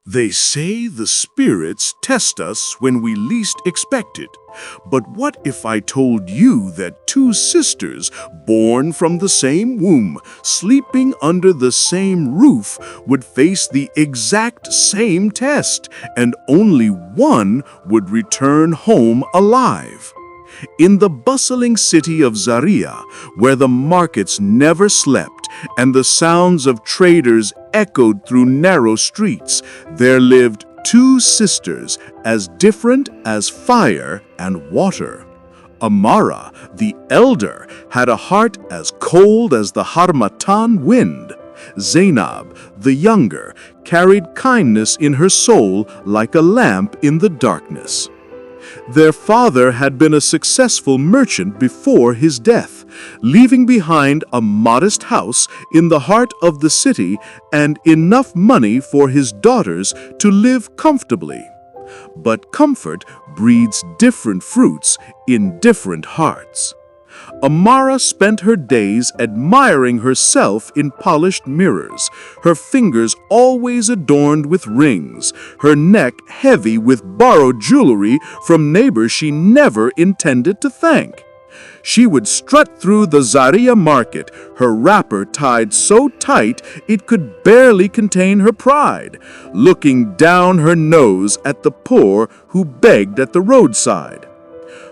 They say the spirits test us when we least expect it. But what if I told you that two sisters, born from the same womb, sleeping under the same roof, would face the exact same test, and only one would return home alive? In the bustling city of Zaria, where the markets never slept and the sounds of traders echoed through narrow streets, there lived two sisters as different as fire and water. Amara, the elder, had a heart as cold as the Harmattan wind. Zainab, the younger, carried kindness in her soul like a lamp in the darkness. Their father had been a successful merchant before his death, leaving behind a modest house in the heart of the city and enough money for his daughters to live comfortably. But comfort breeds different fruits in different hearts. Amara spent her days admiring herself in polished mirrors, her fingers always adorned with rings, her neck heavy with borrowed jewelry from neighbors she never intended to thank. She would strut through the Zaria market, her wrapper tied so tight it could barely contain her pride, looking down her nose at the poor who begged at the roadside.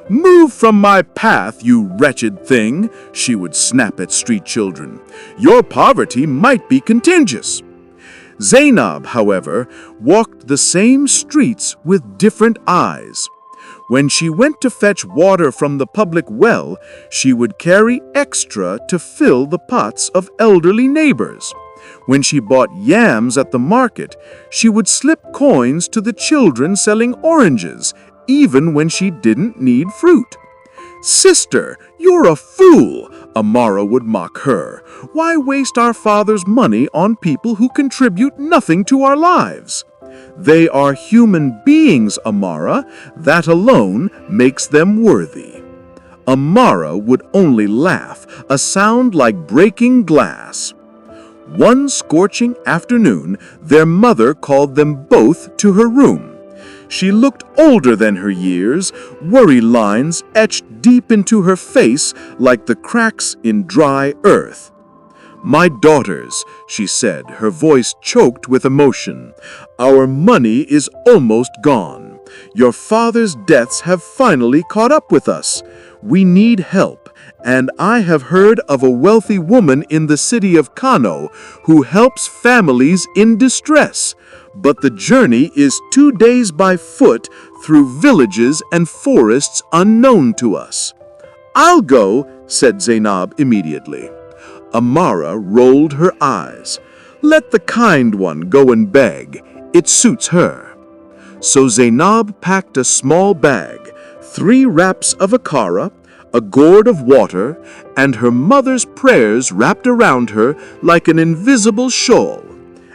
"Move from my path, you wretched thing," she would snap at street children. "Your poverty might be contagious." Zainab, however, walked the same streets with different eyes. When she went to fetch water from the public well, she would carry extra to fill the pots of elderly neighbors. When she bought yams at the market, she would slip coins to the children selling oranges, even when she didn't need fruit. "Sister, you're a fool," Amara would mock her. "Why waste our father's money on people who contribute nothing to our lives?" "They are human beings, Amara. That alone makes them worthy." Amara would only laugh, a sound like breaking glass. One scorching afternoon, their mother called them both to her room. She looked older than her years, worry lines etched deep into her face like the cracks in dry earth. "My daughters," she said, her voice choked with emotion, "our money is almost gone. Your father's debts have finally caught up with us. We need help, and I have heard of a wealthy woman in the city of Kano who helps families in distress. But the journey is 2 days by foot through villages and forests unknown to us." "I'll go," said Zainab immediately. Amara rolled her eyes. "Let the kind one go and beg. It suits her." So Zainab packed a small bag, 3 wraps of akara, a gourd of water, and her mother's prayers wrapped around her like an invisible shawl.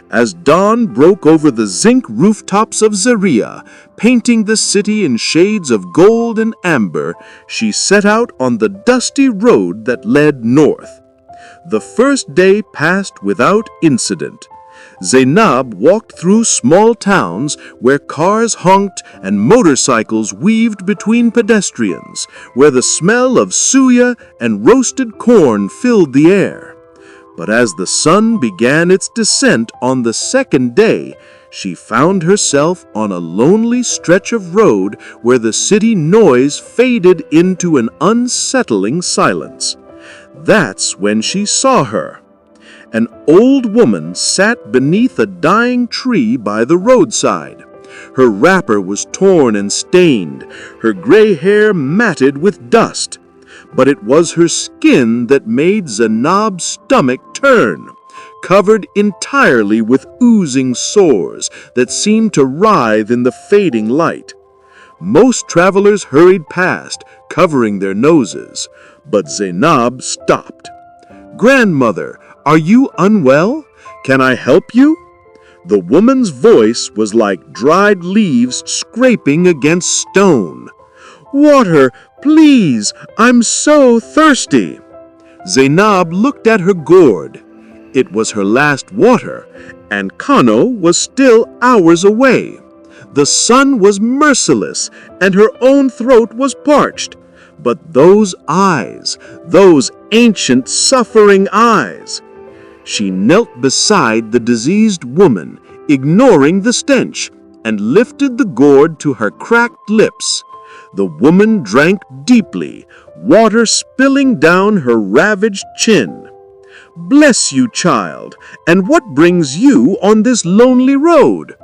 As dawn broke over the zinc rooftops of Zaria, painting the city in shades of gold and amber, she set out on the dusty road that led north. The first day passed without incident. Zainab walked through small towns where cars honked and motorcycles weaved between pedestrians, where the smell of suya and roasted corn filled the air. But as the sun began its descent on the second day, she found herself on a lonely stretch of road where the city noise faded into an unsettling silence. That's when she saw her. An old woman sat beneath a dying tree by the roadside. Her wrapper was torn and stained, her gray hair matted with dust. But it was her skin that made Zainab's stomach turn, covered entirely with oozing sores that seemed to writhe in the fading light. Most travelers hurried past, covering their noses, but Zainab stopped. "Grandmother, are you unwell? Can I help you?" The woman's voice was like dried leaves scraping against stone. "Water, please, I'm so thirsty." Zainab looked at her gourd. It was her last water, and Kano was still hours away. The sun was merciless, and her own throat was parched. But those eyes, those ancient suffering eyes. She knelt beside the diseased woman, ignoring the stench, and lifted the gourd to her cracked lips. The woman drank deeply, water spilling down her ravaged chin. "Bless you, child, and what brings you on this lonely road?"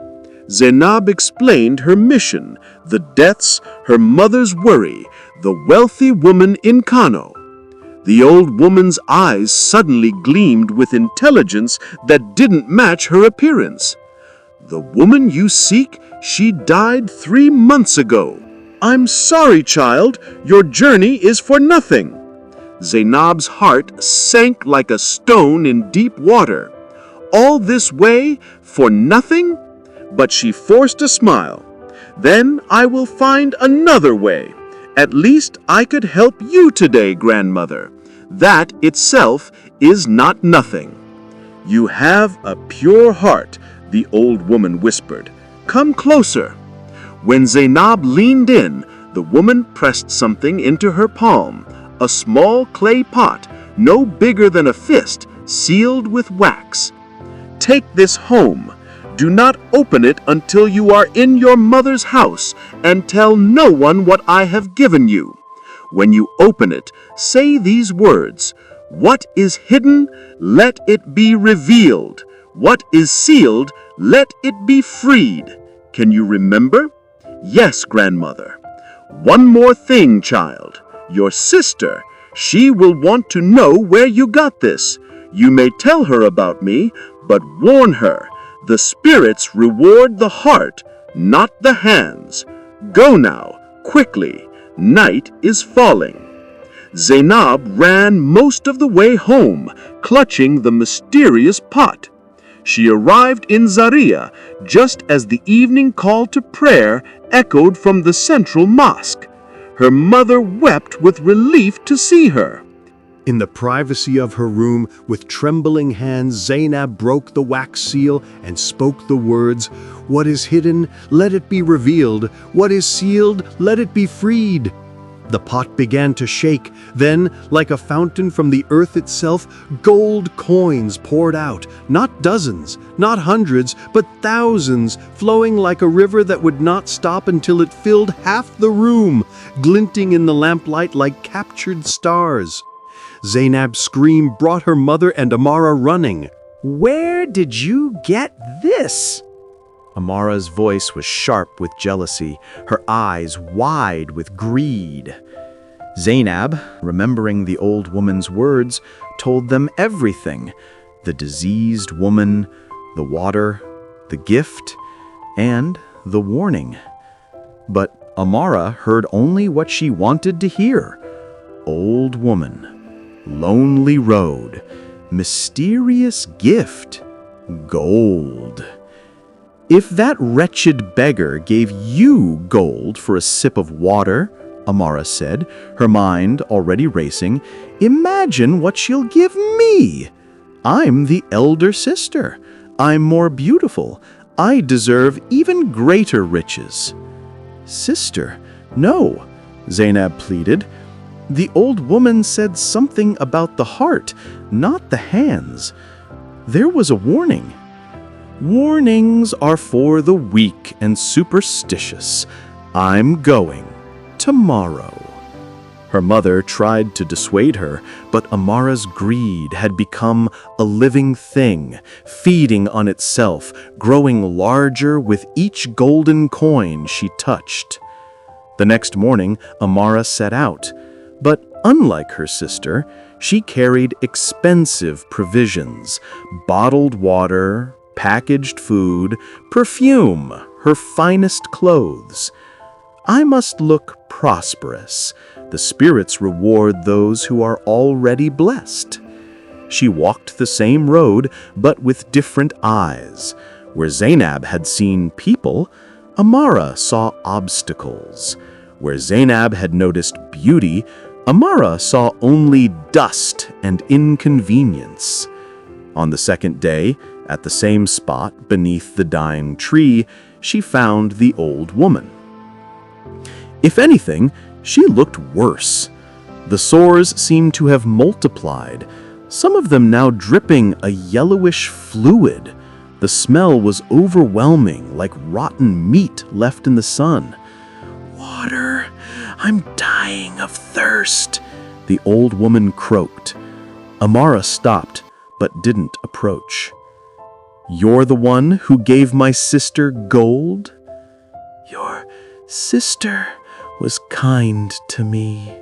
Zainab explained her mission, the deaths, her mother's worry, the wealthy woman in Kano. The old woman's eyes suddenly gleamed with intelligence that didn't match her appearance. "The woman you seek, she died 3 months ago. I'm sorry, child, your journey is for nothing." Zainab's heart sank like a stone in deep water. All this way for nothing? But she forced a smile. "Then I will find another way. At least I could help you today, grandmother. That itself is not nothing." "You have a pure heart," the old woman whispered. "Come closer." When Zainab leaned in, the woman pressed something into her palm, a small clay pot, no bigger than a fist, sealed with wax. "Take this home. Do not open it until you are in your mother's house, and tell no one what I have given you. When you open it, say these words: 'What is hidden, let it be revealed. What is sealed, let it be freed.' Can you remember?" "Yes, grandmother." "One more thing, child. Your sister, she will want to know where you got this. You may tell her about me, but warn her. The spirits reward the heart, not the hands. Go now, quickly. Night is falling." Zainab ran most of the way home, clutching the mysterious pot. She arrived in Zaria just as the evening call to prayer echoed from the central mosque. Her mother wept with relief to see her. In the privacy of her room, with trembling hands, Zainab broke the wax seal and spoke the words, "What is hidden, let it be revealed. What is sealed, let it be freed." The pot began to shake. Then, like a fountain from the earth itself, gold coins poured out, not dozens, not hundreds, but thousands, flowing like a river that would not stop until it filled half the room, glinting in the lamplight like captured stars. Zainab's scream brought her mother and Amara running. "Where did you get this?" Amara's voice was sharp with jealousy, her eyes wide with greed. Zainab, remembering the old woman's words, told them everything: the diseased woman, the water, the gift, and the warning. But Amara heard only what she wanted to hear. Old woman, lonely road, mysterious gift, gold. "If that wretched beggar gave you gold for a sip of water," Amara said, her mind already racing, "imagine what she'll give me. I'm the elder sister. I'm more beautiful. I deserve even greater riches." "Sister, no," Zainab pleaded. "The old woman said something about the heart, not the hands. There was a warning." "Warnings are for the weak and superstitious. I'm going tomorrow." Her mother tried to dissuade her, but Amara's greed had become a living thing, feeding on itself, growing larger with each golden coin she touched. The next morning, Amara set out. But unlike her sister, she carried expensive provisions, bottled water, packaged food, perfume, her finest clothes. "I must look prosperous. The spirits reward those who are already blessed." She walked the same road, but with different eyes. Where Zainab had seen people, Amara saw obstacles. Where Zainab had noticed beauty, Amara saw only dust and inconvenience. On the second day, At the same spot, beneath the dying tree, she found the old woman. If anything, she looked worse. The sores seemed to have multiplied, some of them now dripping a yellowish fluid. The smell was overwhelming, like rotten meat left in the sun. "Water! I'm dying of thirst," the old woman croaked. Amara stopped, but didn't approach. "You're the one who gave my sister gold?" "Your sister was kind to me."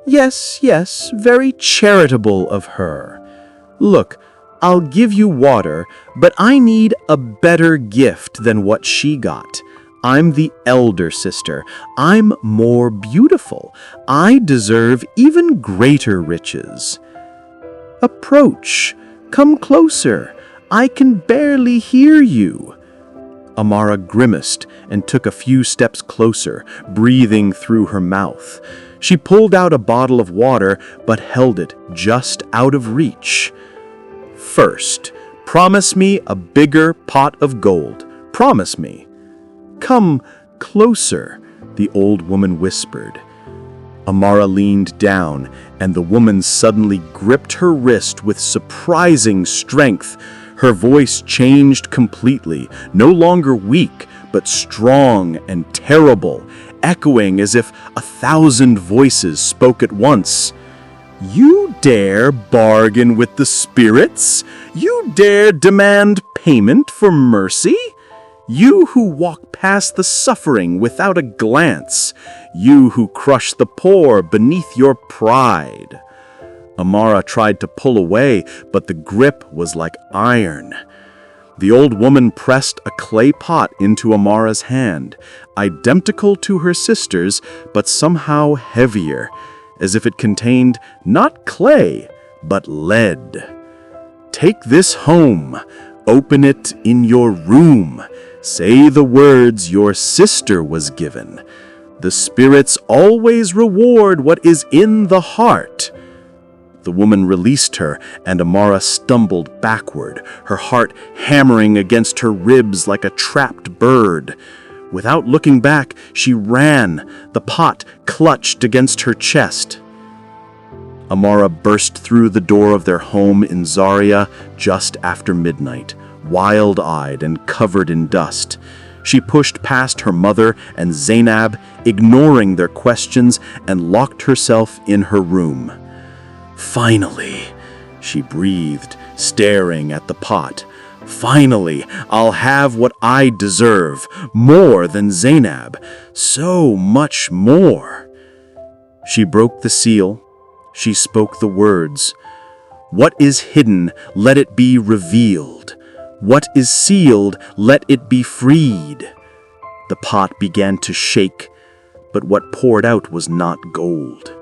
Yes, very charitable of her. Look, I'll give you water, but I need a better gift than what she got. I'm the elder sister. I'm more beautiful. I deserve even greater riches. Approach. Come closer. I can barely hear you. Amara grimaced and took a few steps closer, breathing through her mouth. She pulled out a bottle of water, but held it just out of reach. "First, promise me a bigger pot of gold. Promise me." "Come closer," the old woman whispered. Amara leaned down, and the woman suddenly gripped her wrist with surprising strength. Her voice changed completely, no longer weak, but strong and terrible, echoing as if 1,000 voices spoke at once. "You dare bargain with the spirits? You dare demand payment for mercy? You who walk past the suffering without a glance. You who crush the poor beneath your pride." Amara tried to pull away, but the grip was like iron. The old woman pressed a clay pot into Amara's hand, identical to her sister's, but somehow heavier, as if it contained not clay, but lead. "Take this home. Open it in your room. Say the words your sister was given. The spirits always reward what is in the heart." The woman released her, and Amara stumbled backward, her heart hammering against her ribs like a trapped bird. Without looking back, she ran, the pot clutched against her chest. Amara burst through the door of their home in Zaria just after midnight, wild-eyed and covered in dust. She pushed past her mother and Zainab, ignoring their questions, and locked herself in her room. "Finally," she breathed, staring at the pot. "Finally, I'll have what I deserve, more than Zainab, so much more." She broke the seal. She spoke the words. "What is hidden, let it be revealed. What is sealed, let it be freed." The pot began to shake, but what poured out was not gold.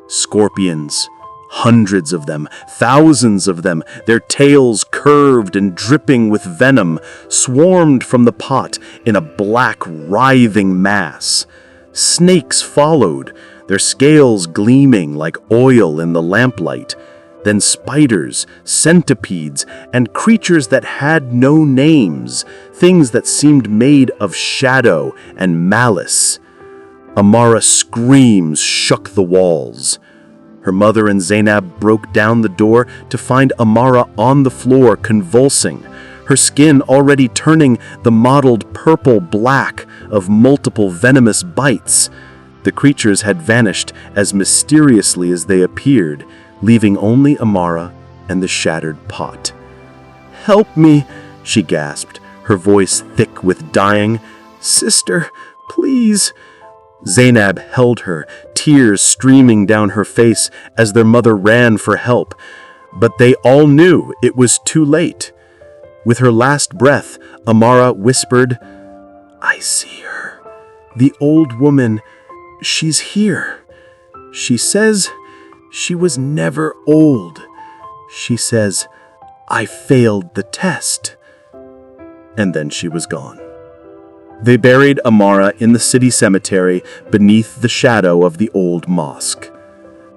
Scorpions, hundreds of them, thousands of them, their tails curved and dripping with venom, swarmed from the pot in a black, writhing mass. Snakes followed, their scales gleaming like oil in the lamplight. Then spiders, centipedes, and creatures that had no names, things that seemed made of shadow and malice. Amara's screams shook the walls. Her mother and Zainab broke down the door to find Amara on the floor convulsing, her skin already turning the mottled purple-black of multiple venomous bites. The creatures had vanished as mysteriously as they appeared, leaving only Amara and the shattered pot. "Help me," she gasped, her voice thick with dying. "Sister, please." Zainab held her, tears streaming down her face as their mother ran for help. But they all knew it was too late. With her last breath, Amara whispered, "I see her. The old woman, she's here. She says she was never old. She says, I failed the test." And then she was gone. They buried Amara in the city cemetery beneath the shadow of the old mosque.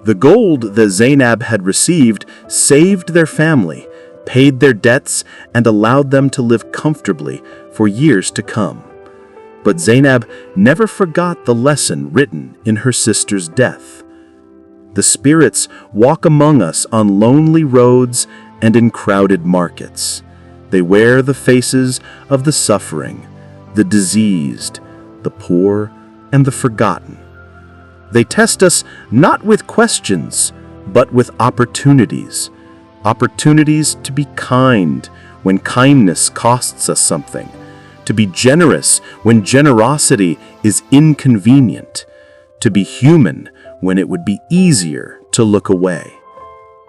The gold that Zainab had received saved their family, paid their debts, and allowed them to live comfortably for years to come. But Zainab never forgot the lesson written in her sister's death. The spirits walk among us on lonely roads and in crowded markets. They wear the faces of the suffering, the diseased, the poor, and the forgotten. They test us not with questions, but with opportunities. Opportunities to be kind when kindness costs us something, to be generous when generosity is inconvenient, to be human when it would be easier to look away.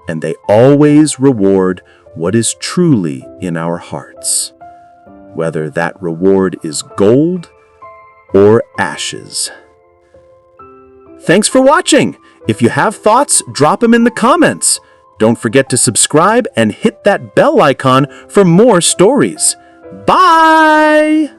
And they always reward what is truly in our hearts, whether that reward is gold or ashes. Thanks for watching! If you have thoughts, drop them in the comments. Don't forget to subscribe and hit that bell icon for more stories. Bye!